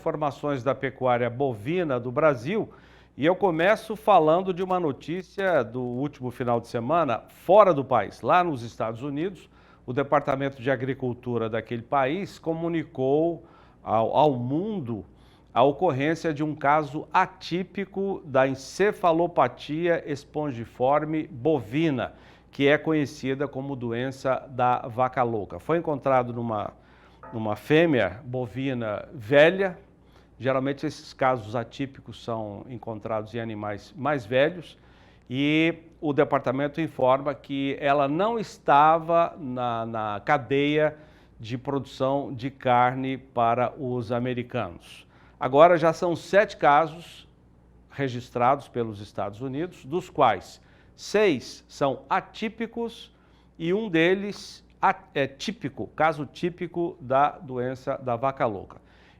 informações da pecuária bovina do Brasil e eu começo falando de uma notícia do último final de semana fora do país. Lá nos Estados Unidos, o Departamento de Agricultura daquele país comunicou ao mundo a ocorrência de um caso atípico da encefalopatia espongiforme bovina, que é conhecida como doença da vaca louca. Foi encontrado numa fêmea bovina velha. Geralmente esses casos atípicos são encontrados em animais mais velhos e o departamento informa que ela não estava na cadeia de produção de carne para os americanos. Agora já são 7 casos registrados pelos Estados Unidos, dos quais 6 são atípicos e um deles é típico, caso típico da doença da vaca louca.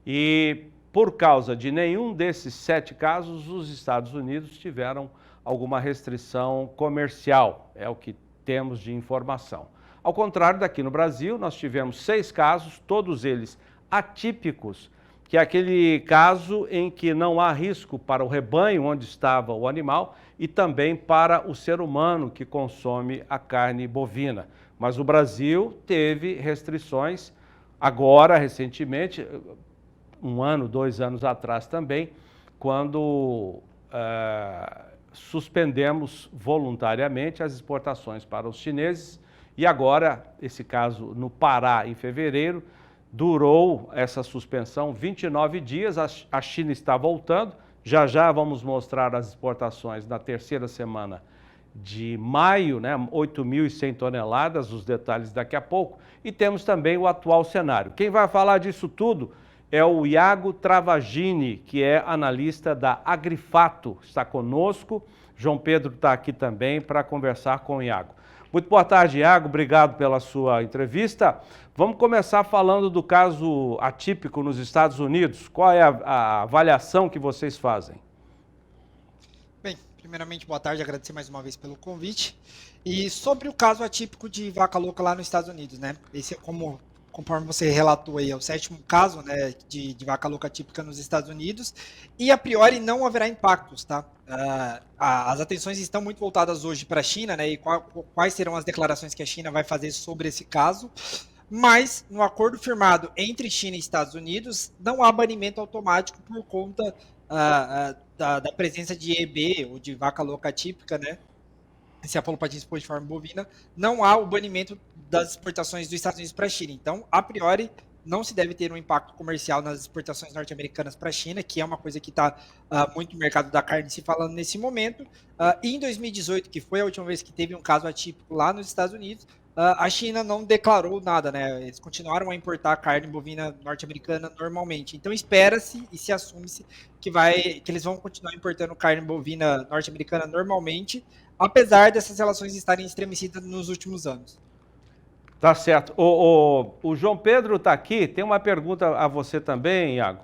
E por causa de nenhum desses 7 casos, os Estados Unidos tiveram alguma restrição comercial, é o que temos de informação. Ao contrário daqui no Brasil, nós tivemos 6 casos, todos eles atípicos, que é aquele caso em que não há risco para o rebanho onde estava o animal e também para o ser humano que consome a carne bovina. Mas o Brasil teve restrições agora, recentemente, 1 ano, 2 anos atrás também, quando suspendemos voluntariamente as exportações para os chineses e agora, esse caso no Pará, em fevereiro, durou essa suspensão 29 dias, a China está voltando, já vamos mostrar as exportações na terceira semana de maio, né, 8.100 toneladas, os detalhes daqui a pouco, e temos também o atual cenário. Quem vai falar disso tudo é o Iago Travagini, que é analista da Agrifato, está conosco. João Pedro está aqui também para conversar com o Iago. Muito boa tarde, Iago, obrigado pela sua entrevista. Vamos começar falando do caso atípico nos Estados Unidos. Qual é a avaliação que vocês fazem? Bem, primeiramente, boa tarde, agradecer mais uma vez pelo convite. E sobre o caso atípico de vaca louca lá nos Estados Unidos, né? Esse, conforme você relatou aí, é o 7º caso, né, de vaca louca típica nos Estados Unidos, e a priori não haverá impactos, tá? As atenções estão muito voltadas hoje para a China, né, e quais serão as declarações que a China vai fazer sobre esse caso, mas no acordo firmado entre China e Estados Unidos, não há banimento automático por conta da presença de EB, ou de vaca louca típica, né, encefalopatia espongiforme bovina, não há o banimento das exportações dos Estados Unidos para a China. Então, a priori, não se deve ter um impacto comercial nas exportações norte-americanas para a China, que é uma coisa que está muito no mercado da carne se falando nesse momento. E em 2018, que foi a última vez que teve um caso atípico lá nos Estados Unidos, a China não declarou nada, né? Eles continuaram a importar carne bovina norte-americana normalmente. Então, espera-se e se assume-se que eles vão continuar importando carne bovina norte-americana normalmente, apesar dessas relações estarem estremecidas nos últimos anos. Tá certo. O João Pedro está aqui, tem uma pergunta a você também, Iago.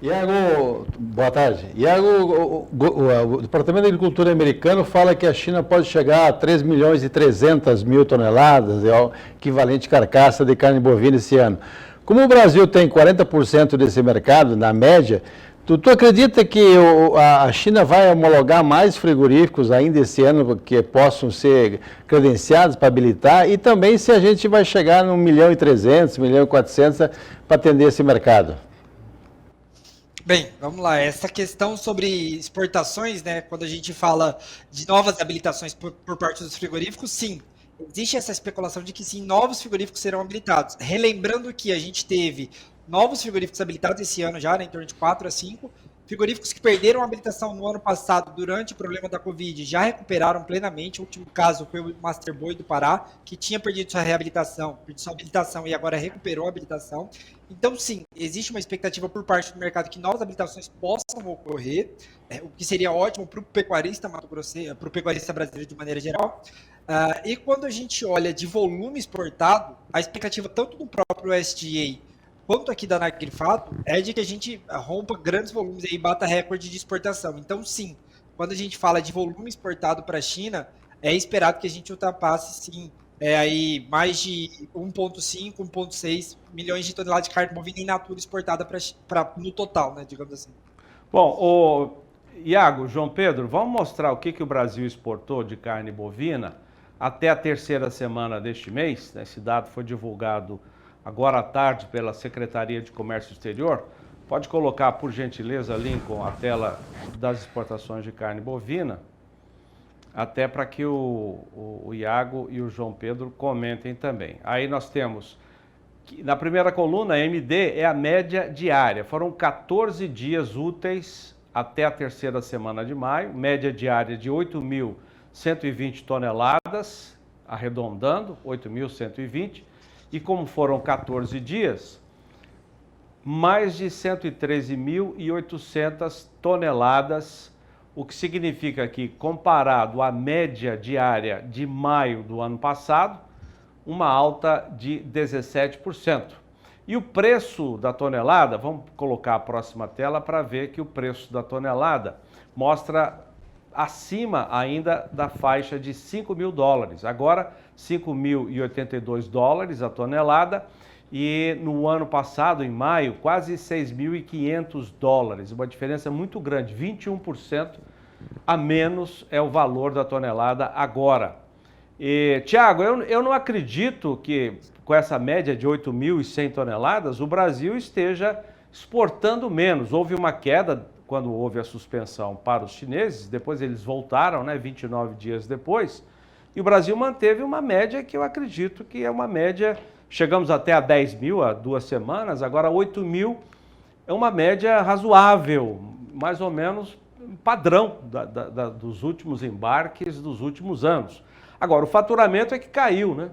Iago, boa tarde. Iago, o Departamento de Agricultura americano fala que a China pode chegar a 3.300.000 toneladas, é o equivalente carcaça de carne bovina esse ano. Como o Brasil tem 40% desse mercado, na média, tu acredita que a China vai homologar mais frigoríficos ainda esse ano que possam ser credenciados para habilitar? E também se a gente vai chegar no 1.300.000, 1.400.000 para atender esse mercado? Bem, vamos lá. Essa questão sobre exportações, né? Quando a gente fala de novas habilitações por parte dos frigoríficos, sim. Existe essa especulação de que sim, novos frigoríficos serão habilitados. Relembrando que a gente teve novos frigoríficos habilitados esse ano já, né, em torno de 4 a 5. Frigoríficos que perderam a habilitação no ano passado durante o problema da Covid já recuperaram plenamente. O último caso foi o Master Boi do Pará, que tinha perdido sua habilitação e agora recuperou a habilitação. Então, sim, existe uma expectativa por parte do mercado que novas habilitações possam ocorrer, o que seria ótimo para o pecuarista mato-grossense, para o pecuarista brasileiro de maneira geral. E quando a gente olha de volume exportado, a expectativa tanto do próprio USDA quanto aqui da Agrifato é de que a gente rompa grandes volumes e bata recorde de exportação. Então, sim, quando a gente fala de volume exportado para a China, é esperado que a gente ultrapasse, sim, aí mais de 1,5, 1,6 milhões de toneladas de carne bovina in natura exportada no total, né, digamos assim. Bom, Iago, João Pedro, vamos mostrar o que o Brasil exportou de carne bovina até a terceira semana deste mês. Esse dado foi divulgado agora à tarde pela Secretaria de Comércio Exterior. Pode colocar, por gentileza, Lincoln, a tela das exportações de carne bovina, até para que o Iago e o João Pedro comentem também. Aí nós temos, na primeira coluna, a MD é a média diária. Foram 14 dias úteis até a terceira semana de maio, média diária de 8.120 toneladas, arredondando, 8.120. E como foram 14 dias, mais de 113.800 toneladas, o que significa que, comparado à média diária de maio do ano passado, uma alta de 17%. E o preço da tonelada, vamos colocar a próxima tela para ver que o preço da tonelada mostra acima ainda da faixa de 5 mil dólares. Agora, 5.082 dólares a tonelada. E no ano passado, em maio, quase 6.500 dólares. Uma diferença muito grande, 21% a menos é o valor da tonelada agora. E, Tiago, eu não acredito que com essa média de 8.100 toneladas, o Brasil esteja exportando menos. Houve uma queda quando houve a suspensão para os chineses, depois eles voltaram, né, 29 dias depois, e o Brasil manteve uma média que eu acredito que é uma média, chegamos até a 10 mil há 2 semanas, agora 8 mil é uma média razoável, mais ou menos padrão dos últimos embarques dos últimos anos. Agora, o faturamento é que caiu, né?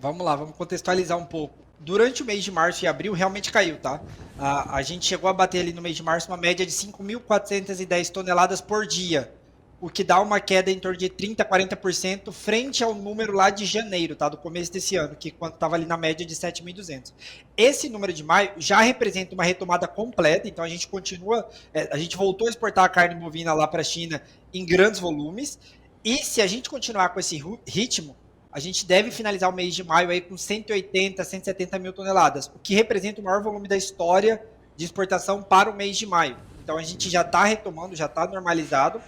Vamos lá, vamos contextualizar um pouco. Durante o mês de março e abril, realmente caiu, tá? A gente chegou a bater ali no mês de março uma média de 5.410 toneladas por dia, o que dá uma queda em torno de 30%, 40% frente ao número lá de janeiro, tá? Do começo desse ano, que quando estava ali na média de 7.200. Esse número de maio já representa uma retomada completa, então a gente continua, a gente voltou a exportar a carne bovina lá para a China em grandes volumes, e se a gente continuar com esse ritmo, a gente deve finalizar o mês de maio aí com 180, 170 mil toneladas, o que representa o maior volume da história de exportação para o mês de maio. Então a gente já está retomando, já está normalizado.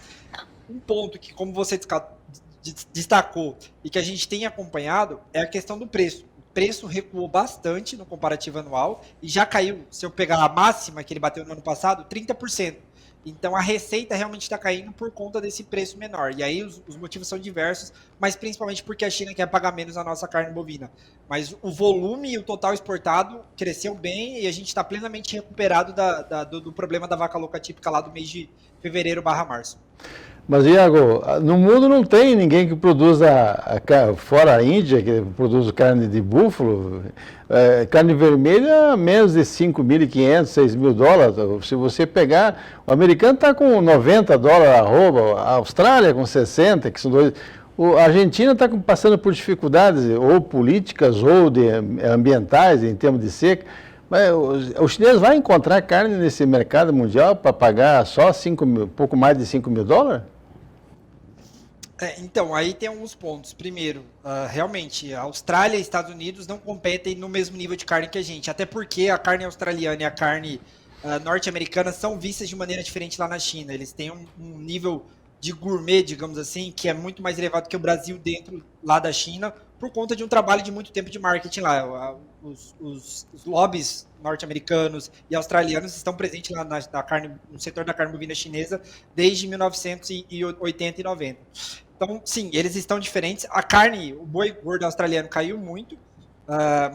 Um ponto que, como você destacou e que a gente tem acompanhado, é a questão do preço. O preço recuou bastante no comparativo anual e já caiu, se eu pegar a máxima que ele bateu no ano passado, 30%. Então a receita realmente está caindo por conta desse preço menor. E aí os motivos são diversos, mas principalmente porque a China quer pagar menos a nossa carne bovina. Mas o volume e o total exportado cresceu bem e a gente está plenamente recuperado do problema da vaca louca típica lá do mês de fevereiro/março. Mas, Iago, no mundo não tem ninguém que produza, fora a Índia, que produz carne de búfalo, carne vermelha, menos de 5.500, 6 mil dólares. Se você pegar, o americano está com 90 dólares a arroba, a Austrália com 60, que são dois. A Argentina está passando por dificuldades, ou políticas, ou ambientais, em termos de seca. Mas o chinês vai encontrar carne nesse mercado mundial para pagar só pouco mais de 5 mil dólares? Então, aí tem alguns pontos. Primeiro, realmente, a Austrália e Estados Unidos não competem no mesmo nível de carne que a gente, até porque a carne australiana e a carne norte-americana são vistas de maneira diferente lá na China. Eles têm um nível de gourmet, digamos assim, que é muito mais elevado que o Brasil dentro lá da China, por conta de um trabalho de muito tempo de marketing lá. Os lobbies norte-americanos e australianos estão presentes lá no setor da carne bovina chinesa desde 1980 e 90. Então, sim, eles estão diferentes. A carne, o boi gordo australiano caiu muito,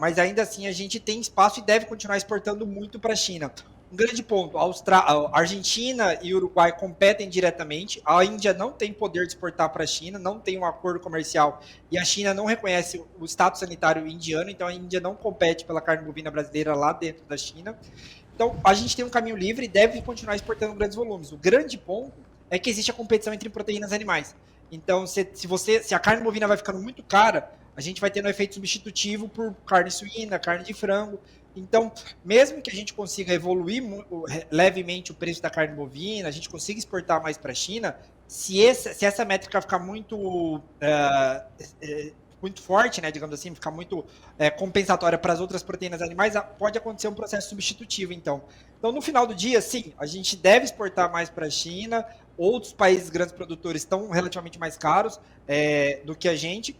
mas ainda assim a gente tem espaço e deve continuar exportando muito para a China. Um grande ponto, a Argentina e o Uruguai competem diretamente, a Índia não tem poder de exportar para a China, não tem um acordo comercial e a China não reconhece o status sanitário indiano, então a Índia não compete pela carne bovina brasileira lá dentro da China. Então a gente tem um caminho livre e deve continuar exportando grandes volumes. O grande ponto é que existe a competição entre proteínas animais. Então se a carne bovina vai ficando muito cara, a gente vai tendo um efeito substitutivo por carne suína, carne de frango. Então, mesmo que a gente consiga evoluir levemente o preço da carne bovina, a gente consiga exportar mais para a China, Se essa métrica ficar muito muito forte, né, digamos assim, ficar muito compensatória para as outras proteínas animais, pode acontecer um processo substitutivo, então. Então, no final do dia, sim, a gente deve exportar mais para a China, outros países grandes produtores estão relativamente mais caros do que a gente,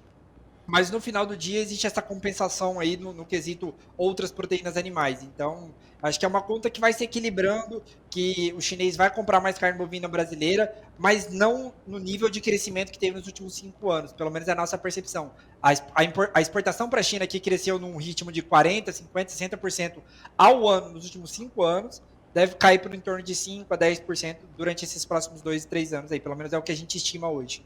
mas no final do dia existe essa compensação aí no quesito outras proteínas animais. Então, acho que é uma conta que vai se equilibrando, que o chinês vai comprar mais carne bovina brasileira, mas não no nível de crescimento que teve nos últimos 5 anos, pelo menos é a nossa percepção. A exportação para a China, que cresceu num ritmo de 40%, 50%, 60% ao ano nos últimos 5 anos, deve cair por em torno de 5% a 10% durante esses próximos 2, 3 anos aí, pelo menos é o que a gente estima hoje.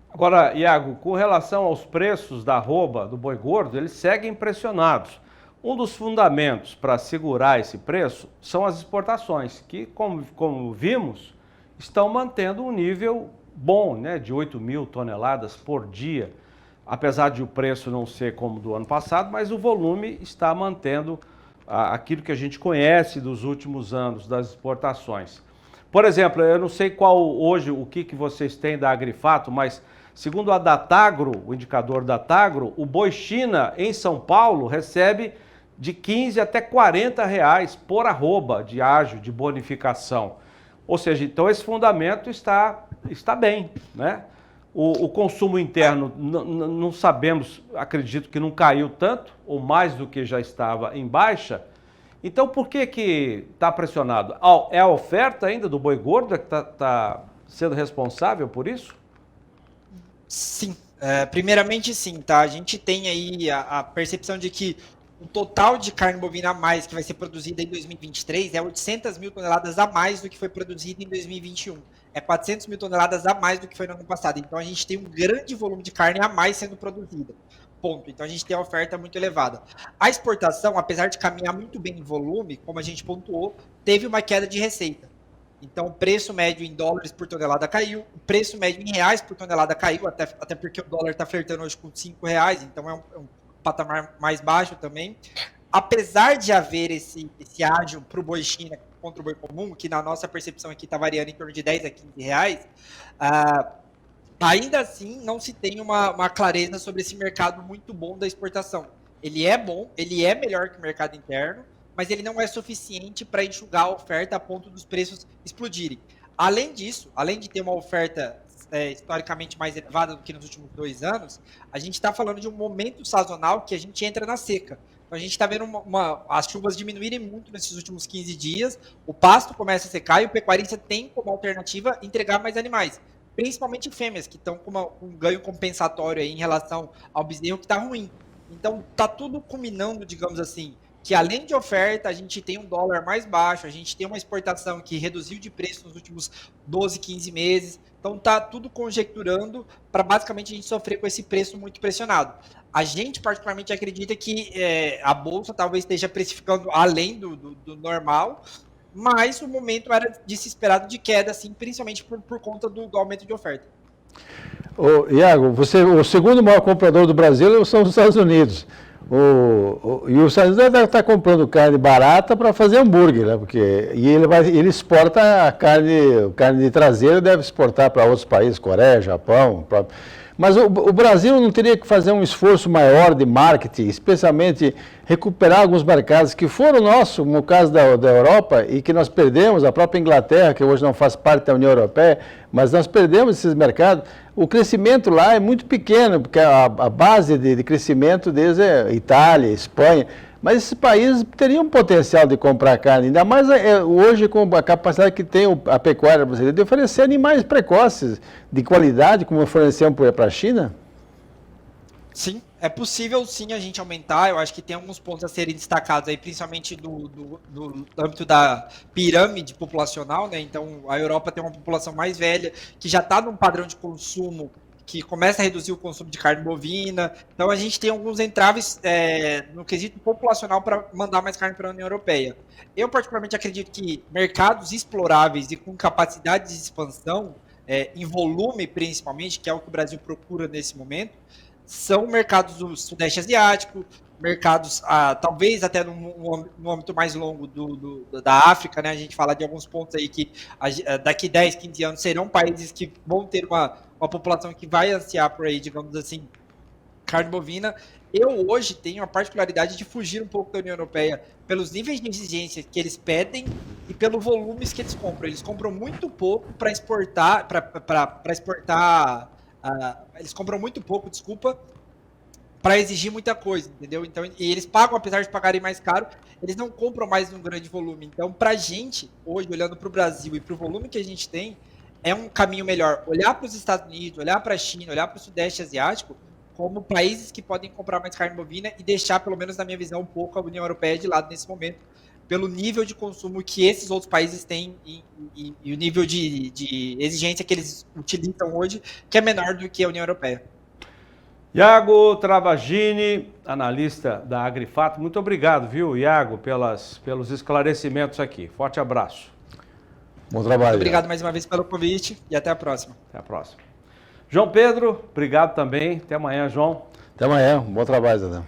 Agora, Iago, com relação aos preços da arroba, do boi gordo, eles seguem pressionados. Um dos fundamentos para segurar esse preço são as exportações, que, como vimos, estão mantendo um nível bom, né, de 8 mil toneladas por dia. Apesar de o preço não ser como do ano passado, mas o volume está mantendo aquilo que a gente conhece dos últimos anos das exportações. Por exemplo, eu não sei qual hoje o que vocês têm da Agrifato, mas segundo a Datagro, o indicador Datagro, o boi China em São Paulo recebe de 15 até 40 reais por arroba de ágio, de bonificação. Ou seja, então esse fundamento está bem, né? O consumo interno, não sabemos, acredito que não caiu tanto, ou mais do que já estava em baixa. Então, por que está pressionado? É a oferta ainda do boi gordo que está sendo responsável por isso? Sim, primeiramente sim, tá? A gente tem aí a percepção de que o total de carne bovina a mais que vai ser produzida em 2023 é 800 mil toneladas a mais do que foi produzido em 2021. É 400 mil toneladas a mais do que foi no ano passado. Então, a gente tem um grande volume de carne a mais sendo produzida. Ponto. Então, a gente tem uma oferta muito elevada. A exportação, apesar de caminhar muito bem em volume, como a gente pontuou, teve uma queda de receita. Então, o preço médio em dólares por tonelada caiu, o preço médio em reais por tonelada caiu, até porque o dólar está flertando hoje com 5 reais, então é um patamar mais baixo também. Apesar de haver esse ágio para o boi China contra o boi comum, que na nossa percepção aqui está variando em torno de 10 a 15 reais, ainda assim não se tem uma clareza sobre esse mercado muito bom da exportação. Ele é bom, ele é melhor que o mercado interno, mas ele não é suficiente para enxugar a oferta a ponto dos preços explodirem. Além disso, além de ter uma oferta historicamente mais elevada do que nos últimos 2 anos, a gente está falando de um momento sazonal que a gente entra na seca. Então a gente está vendo as chuvas diminuírem muito nesses últimos 15 dias, o pasto começa a secar e o pecuarista tem como alternativa entregar mais animais, principalmente fêmeas, que estão com um ganho compensatório aí em relação ao bezerro que está ruim. Então está tudo combinando, digamos assim, que além de oferta, a gente tem um dólar mais baixo, a gente tem uma exportação que reduziu de preço nos últimos 12, 15 meses. Então tá tudo conjecturando para basicamente a gente sofrer com esse preço muito pressionado. A gente particularmente acredita que a Bolsa talvez esteja precificando além do normal, mas o momento era desesperado de queda, assim, principalmente por conta do aumento de oferta. Iago, o segundo maior comprador do Brasil são os Estados Unidos. E os Estados Unidos deve estar comprando carne barata para fazer hambúrguer, né? Ele exporta a carne de traseiro, deve exportar para outros países, Coreia, Japão. Mas o Brasil não teria que fazer um esforço maior de marketing, especialmente recuperar alguns mercados que foram nossos, no caso da Europa, e que nós perdemos, a própria Inglaterra, que hoje não faz parte da União Europeia, mas nós perdemos esses mercados. O crescimento lá é muito pequeno, porque a base de crescimento deles é Itália, Espanha, mas esses países teriam um potencial de comprar carne, ainda mais hoje com a capacidade que tem a pecuária brasileira de oferecer animais precoces, de qualidade, como oferecemos para a China? Sim, é possível sim a gente aumentar. Eu acho que tem alguns pontos a serem destacados aí, principalmente do âmbito da pirâmide populacional, né? Então a Europa tem uma população mais velha que já está num padrão de consumo que começa a reduzir o consumo de carne bovina. Então a gente tem alguns entraves no quesito populacional para mandar mais carne para a União Europeia. Eu particularmente acredito que mercados exploráveis e com capacidade de expansão, em volume principalmente, que é o que o Brasil procura nesse momento, são mercados do Sudeste Asiático, mercados, talvez até no âmbito mais longo da África, né? A gente fala de alguns pontos aí que daqui 10, 15 anos serão países que vão ter uma população que vai ansiar por aí, digamos assim, carne bovina. Eu hoje tenho a particularidade de fugir um pouco da União Europeia pelos níveis de exigência que eles pedem e pelos volumes que eles compram. Eles compram muito pouco para exportar, eles compram muito pouco, desculpa, para exigir muita coisa, entendeu? Então, e eles pagam, apesar de pagarem mais caro, eles não compram mais num grande volume. Então, para a gente, hoje, olhando para o Brasil e para o volume que a gente tem, é um caminho melhor olhar para os Estados Unidos, olhar para a China, olhar para o Sudeste Asiático, como países que podem comprar mais carne bovina e deixar, pelo menos na minha visão, um pouco a União Europeia de lado nesse momento, pelo nível de consumo que esses outros países têm e o nível de exigência que eles utilizam hoje, que é menor do que a União Europeia. Iago Travagini, analista da Agrifato, muito obrigado, viu, Iago, pelos esclarecimentos aqui. Forte abraço. Bom trabalho. Muito obrigado mais uma vez pelo convite e até a próxima. Até a próxima. João Pedro, obrigado também. Até amanhã, João. Até amanhã. Bom trabalho, Zé.